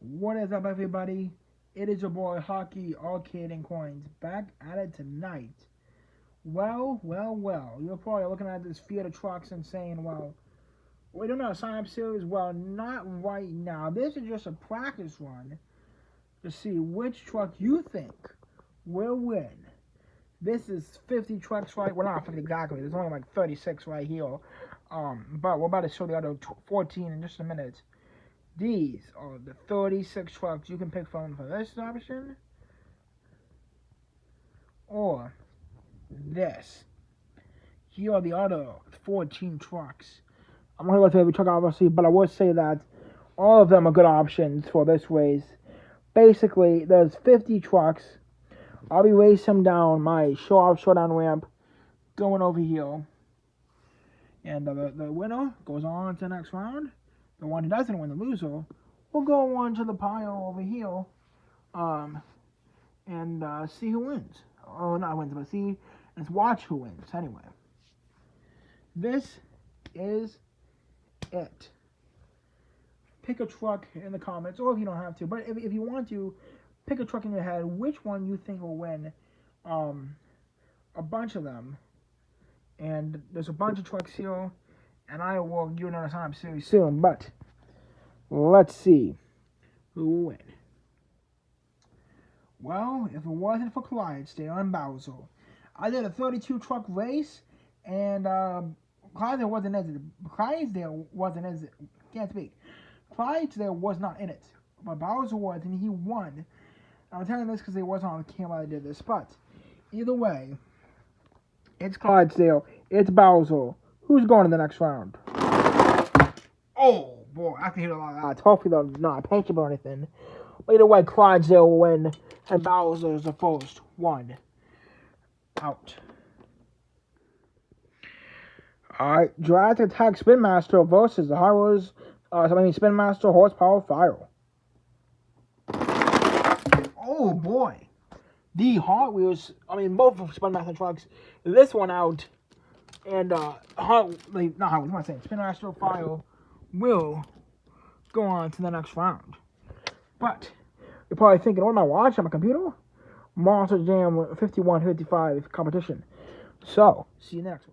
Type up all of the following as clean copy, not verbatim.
What is up, everybody? It is your boy Hockey Arcade and Coins back at it tonight. Well. You're probably looking at this Fiat of trucks and saying, well, we don't know, sign up series. Well, not right now. This is just a practice run to see which truck you think will win. This is 50 trucks, right? Well, not 50 exactly. There's only like 36 right here. But we're about to show the other 14 in just a minute. These are the 36 trucks you can pick from for this option or this. Here are the other 14 trucks. I'm going to go through every truck, obviously, but I would say that all of them are good options for this race. Basically, there's 50 trucks. I'll be racing them down my showdown ramp, going over here. And the winner goes on to the next round. The one who doesn't win, the loser, will go on to the pile over here, and see who wins. Oh, not wins, but see, let's watch who wins. Anyway, this is it. Pick a truck in the comments, or if you don't have to, but if you want to, pick a truck in your head, which one you think will win. A bunch of them, and there's a bunch of trucks here. And I will give another time series soon, but let's see who will win. Well, if it wasn't for Clydesdale and Bowser, I did a 32 truck race, and Clydesdale wasn't not in it, but Bowser was, and he won. I'm telling you this because it wasn't on the camera I did this, but either way, it's Clydesdale, it's Bowser. Who's going to the next round? Oh, boy, I can hear a lot of that. Hopefully they're not painted or anything. Either way, Clydesdale will win, and Bowser is the first one out. Alright, Jurassic Attack Spin Master versus the Spin Master Horsepower Fire. Oh, boy. The Hot Wheels, both Spin Master trucks, this one out. And Spin Master Fire will go on to the next round. But you're probably thinking, what am I watching on my computer? Monster Jam 51-55 competition. So, see you next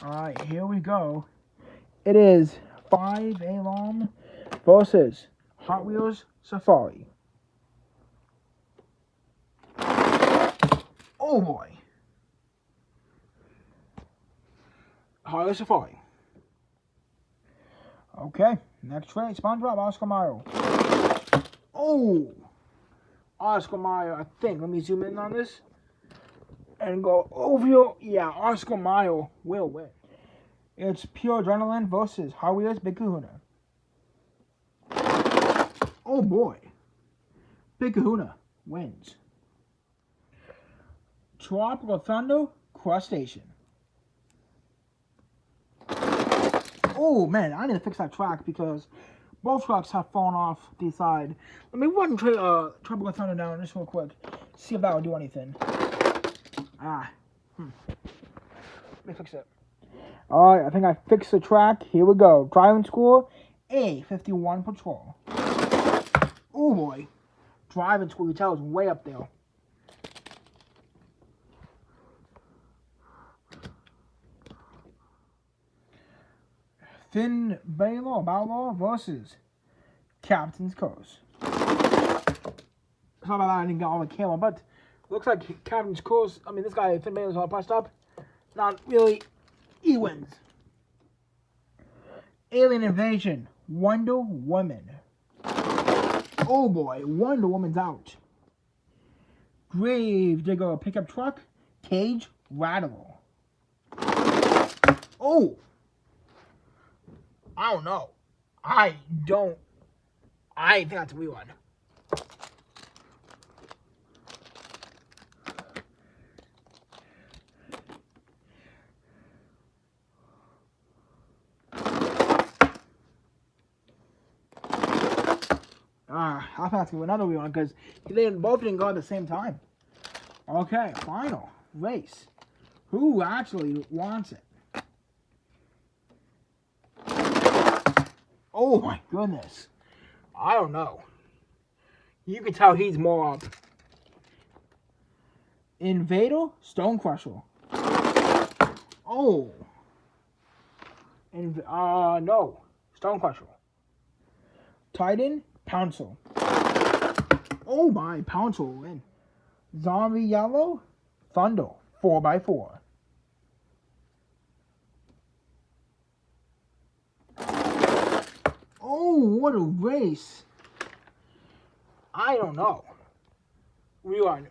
one. Alright, here we go. It is 5 Alarm versus Hot Wheels Safari. Oh boy. Hot Wheels Safari. Okay, next race, SpongeBob, Oscar Mayer. Oh! Oscar Mayer, I think. Let me zoom in on this. And go over here. Yeah, Oscar Mayer will win. It's Pure Adrenaline versus Hot Wheels Big Kahuna. Oh boy. Big Kahuna wins. Tropical Thunder Crustacean. Oh man, I need to fix that track because both trucks have fallen off the side. Let me run Tropical Thunder down just real quick. See if that will do anything. Let me fix it. Alright, I think I fixed the track. Here we go. Driving score, A51 Patrol. Oh boy. Driving score, you tell, is way up there. Finn Balor versus Captain's Curse. Sorry about that, I didn't get all the camera, but looks like Captain's Curse, this guy, Finn Balor's all pressed up. Not really. He wins. Alien Invasion, Wonder Woman. Oh boy, Wonder Woman's out. Grave Digger Pickup Truck, Cage Rattle. Oh! I don't know. I think that's a real one. I thought it was another real one because they both didn't go at the same time. Okay, final race. Who actually wants it? Oh my goodness. I don't know. You can tell he's more up. Invader, Stone Crusher. Oh. No. Stone Crusher. Titan, Pouncer. Oh my, Pouncer will win. Zombie Yellow, Thunder, 4x4. Oh, what a race. I don't know. Rewind.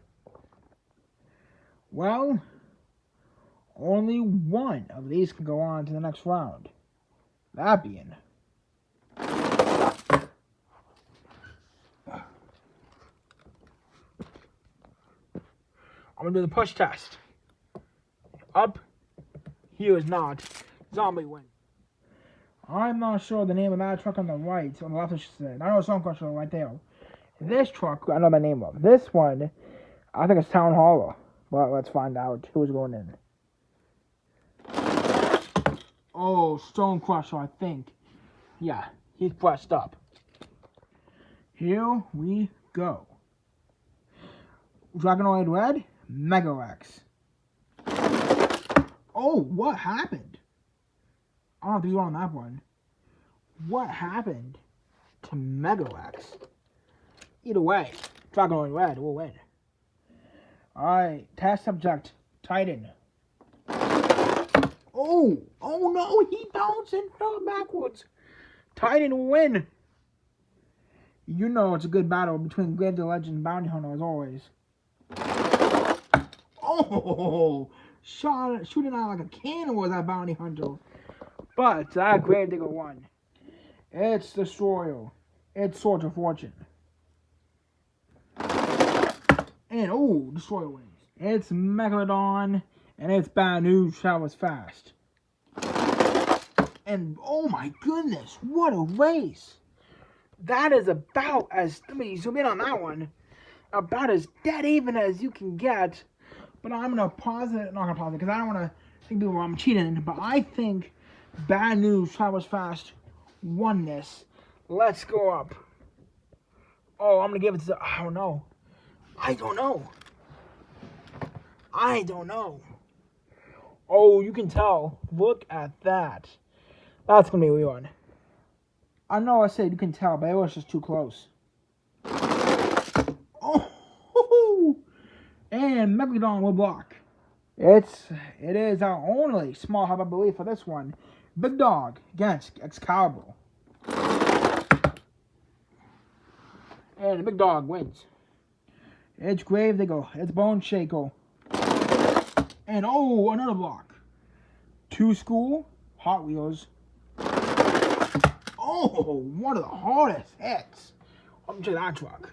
Well, only one of these can go on to the next round. That being. I'm going to do the push test. Up. Here is not. Zombie win. I'm not sure the name of that truck on the right. On the left, I should say. I know Stone Crusher right there. This truck, I know the name of. This one, I think it's Town Hauler. Well, let's find out who's going in. Oh, Stone Crusher, I think. Yeah, he's pressed up. Here we go. Dragonoid Red, Megarex. Oh, what happened? I don't have to be on that one. What happened to Megarex? Either way, Dragonoid Red will win. Alright, test subject, Titan. Oh no, he bounced and fell backwards. Titan will win. You know it's a good battle between Grave the Legend and Bounty Hunter as always. Oh, shooting out like a cannon was that Bounty Hunter. But that Gravedigger won. It's Destroyer. It's Sword of Fortune. And, oh, Destroyer wins. It's Megalodon. And it's Bad News travels fast. And, oh my goodness, what a race. That is about as, let me zoom in on that one, about as dead even as you can get. But I'm going to pause it, not going to pause it, because I don't want to think people I'm cheating. But I think Bad News travels fast won this. Let's go up. Oh, I'm going to give it to, I don't know. Oh, you can tell. Look at that. That's going to be a weird one. I know I said you can tell, but it was just too close. Oh, and Megalodon will block. It is our only small hub, I believe, for this one. Big Dog against Excalibur. And the Big Dog wins. It's Gravedigger. It's Bone Shaker. And oh, another block. Two School, Hot Wheels. Oh, one of the hardest hits. Let me check that truck.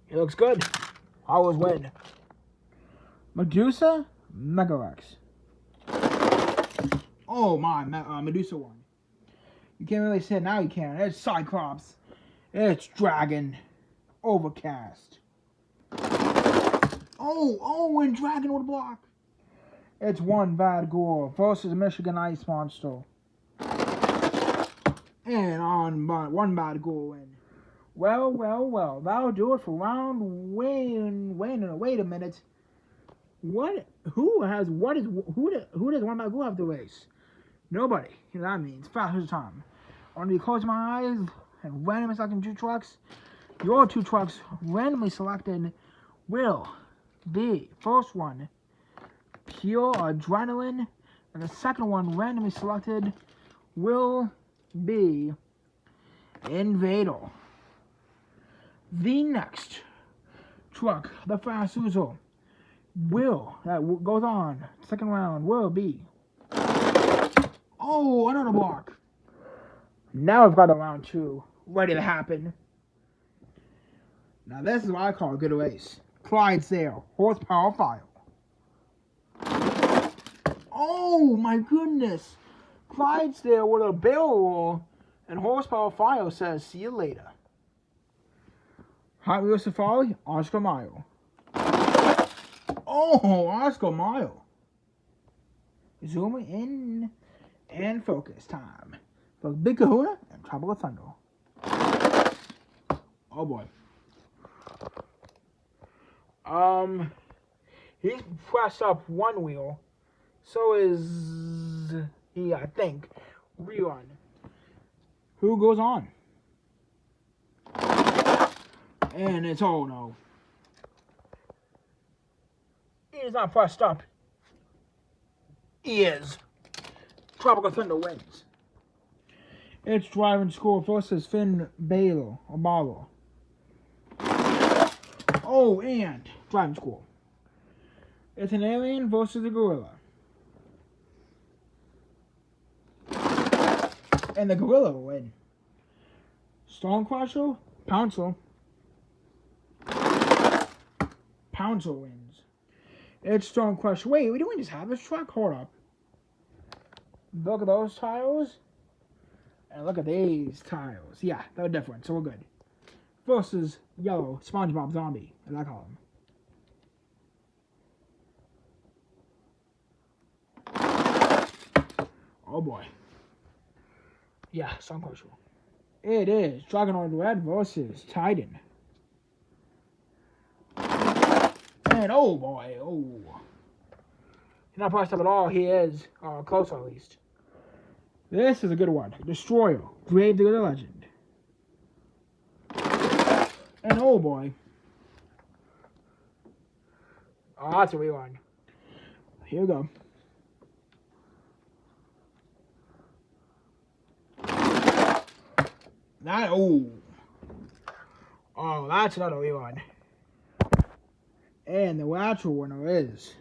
It looks good. I always win. Medusa, Megarex. Oh my, Medusa won. You can't really say it now, you can. It's Cyclops. It's Dragon. Overcast. Oh, and Dragon with a block. It's One Bad Gore versus Michigan Ice Monster. And on One Bad Gore win. Well. That'll do it for round wait a minute. Who does One Bad Gore have to race? Nobody. You know what that means. Fast time. I'm going to close my eyes and randomly selecting two trucks. Your two trucks randomly selected will be, first one, Pure Adrenaline, and the second one randomly selected will be Invader. The next truck, the Fast Uzo, that goes on, second round, will be, oh, another block. Now we've got a round two ready to happen. Now this is what I call a good race. Clydesdale, Horsepower File. Oh my goodness. Clydesdale with a barrel roll, and Horsepower File says, see you later. Hot Wheels Safari, Oscar Mayer. Oh, Oscar Mayer. Zooming in and focus time. For Big Kahuna and Tropical Thunder. Oh boy. He's pressed up one wheel. So is he, I think. Rerun. Who goes on? And it's oh no. He is not pressed up. He is. Tropical Thunder wins. It's Driving School versus Finn Balor. Oh, and Driving School. It's an alien versus a gorilla. And the gorilla will win. Stone Crusher, Pouncer wins. It's Stone Crusher. Wait, we don't just have this truck? Hold up. Look at those tiles. And look at these tiles. Yeah, they're different, so we're good. Versus yellow SpongeBob Zombie, as I call him. Oh boy. Yeah, Stone Crusher. It is Dragonoid Red versus Titan. And oh boy, oh. He's not pressed up at all. He is close at least. This is a good one. Destroyer, Grave Digger the Legend. And oh boy. Oh, that's a rewind. Here we go. That, oh. Oh, that's another rewind. And the actual winner is...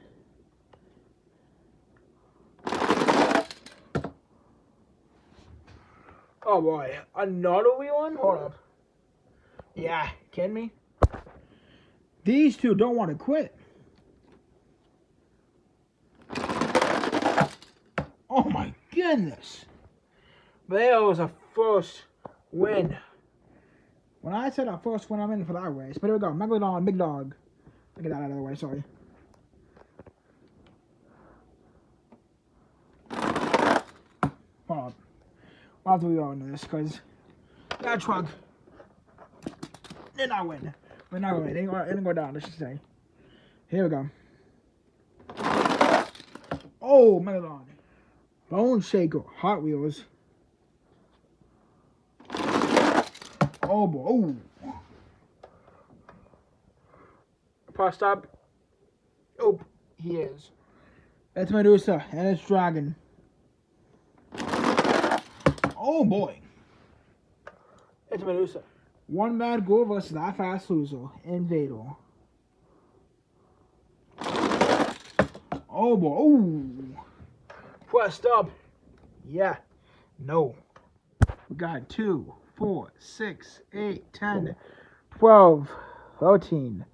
Oh boy, another one? Hold up. Yeah, kidding me? These two don't want to quit. Oh my goodness. There was a first win. When I said our first win, I'm in for that race. But here we go. Megalodon, Big Dog. Get that out of the way, sorry. Hold up. I'll have to go into this because that truck did not win. But not win. It didn't go down, I should say. Here we go. Oh, Megalodon. Bone Shaker. Hot Wheels. Oh, boy. Oh. Pressed up. Oh, he is. It's Medusa and it's Dragon. Oh boy. It's Medusa. One Mad Girl versus that fast loser. Invader. Oh boy. Ooh. Pressed up. Yeah. No. We got 2, 4, 6, 8, 10, 12, 13.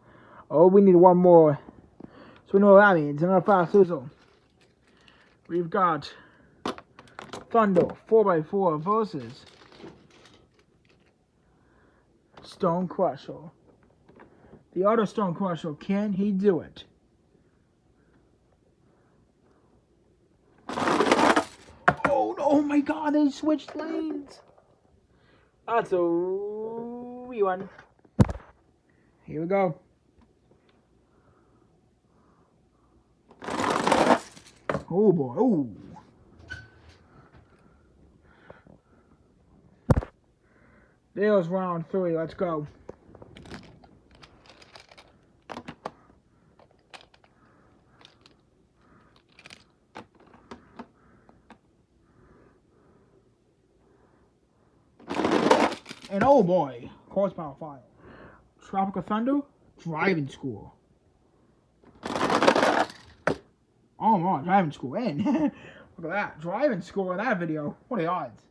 Oh, we need one more. So we know what that means. Another fast loser. We've got Thunder 4x4 versus Stone Crusher. The other Stone Crusher, can he do it? Oh, oh my God, they switched lanes. That's a wee one. Here we go. Oh boy, oh. There's round 3, let's go. And oh boy, horsepower file. Tropical Thunder, Driving School. Oh my, Driving School in. Look at that, Driving School in that video. What are the odds?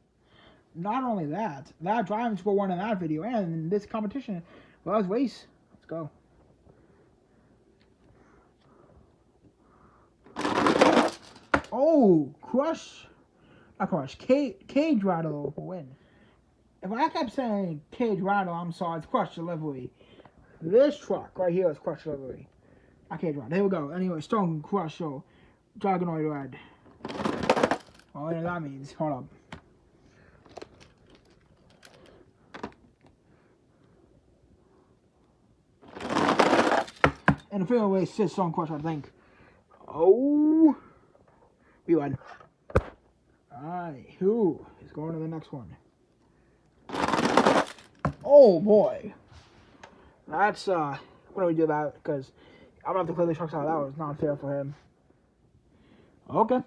Not only that, that Driving School won in that video and in this competition. Well, let's race. Let's go. Oh, not Crush. Cage Rattle will win. If I kept saying Cage Rattle, I'm sorry, it's Crush Delivery. This truck right here is Crush Delivery. Not Cage Rattle. Here we go. Anyway, Stone Crusher, Dragonoid Red. Well, you know that means. Hold up. And the fatal race is Stone Crusher, I think. Oh, we won. Alright, who is going to the next one? Oh boy. That's, why don't we do that? Because I'm going to have to play the sharks out. That was not fair for him. Okay.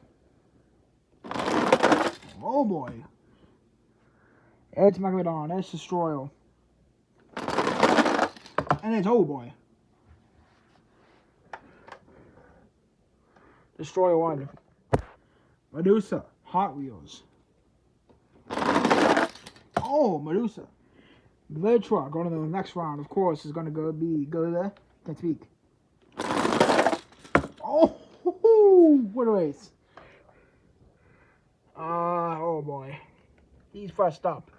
Oh boy. It's Megalodon. It's Destroyer. And it's oh boy. Destroyer 1. Medusa. Hot Wheels. Oh, Medusa. Glitchrock going to the next round, of course, is going to go there. Can't speak. Oh, what a race. Oh boy. He's pressed up.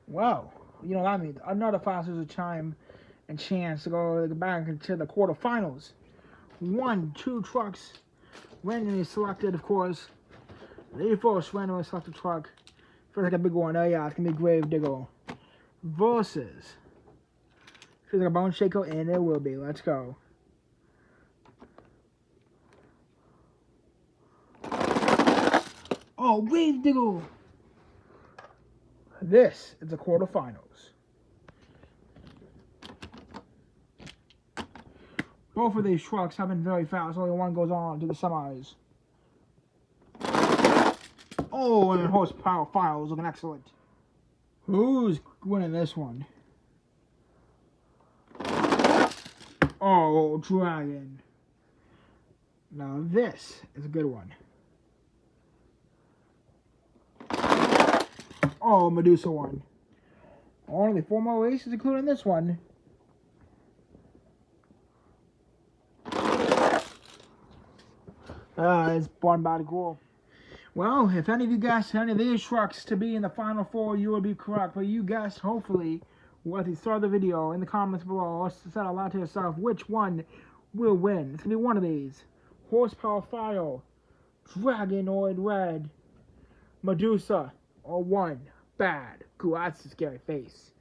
Wow. You know what I mean? Another fastest of time and chance to go back into the quarterfinals. 2 trucks randomly selected, of course. The first randomly selected truck. Feels like a big one. Oh yeah, it's going to be Gravedigger. Versus. Feels like a bone shaker, and it will be. Let's go. Oh, Gravedigger! This is the quarterfinals. Both of these trucks have been very fast. Only one goes on to the semis. Oh, and horsepower files looking excellent. Who's winning this one? Oh, Dragon. Now this is a good one. Oh, Medusa 1. Only 4 more races, including this one. It's One Bad Girl. Well, if any of you guessed any of these trucks to be in the final 4, you will be correct. But you guessed, hopefully, at the start of the video, in the comments below, or set out loud to yourself, which one will win. It's going to be one of these. Horsepower File, Dragonoid Red, Medusa, or One Bad Girl. That's a scary face.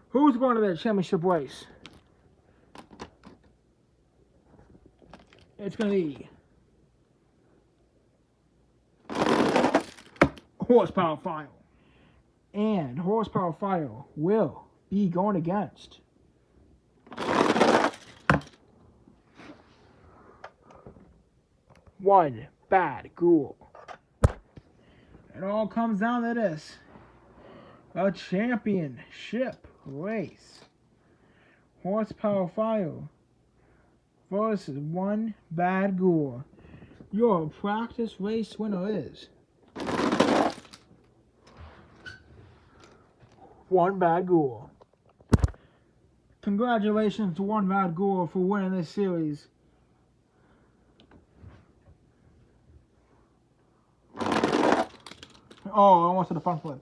Who's going to the championship race? It's going to be Horsepower File. And Horsepower File will be going against One Bad Girl. It all comes down to this. A championship race. Horsepower File versus One Bad Girl. Your practice race winner is One Bad Girl. Congratulations to One Bad Girl for winning this series. Oh, I almost did a front flip.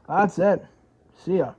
That's it. See ya.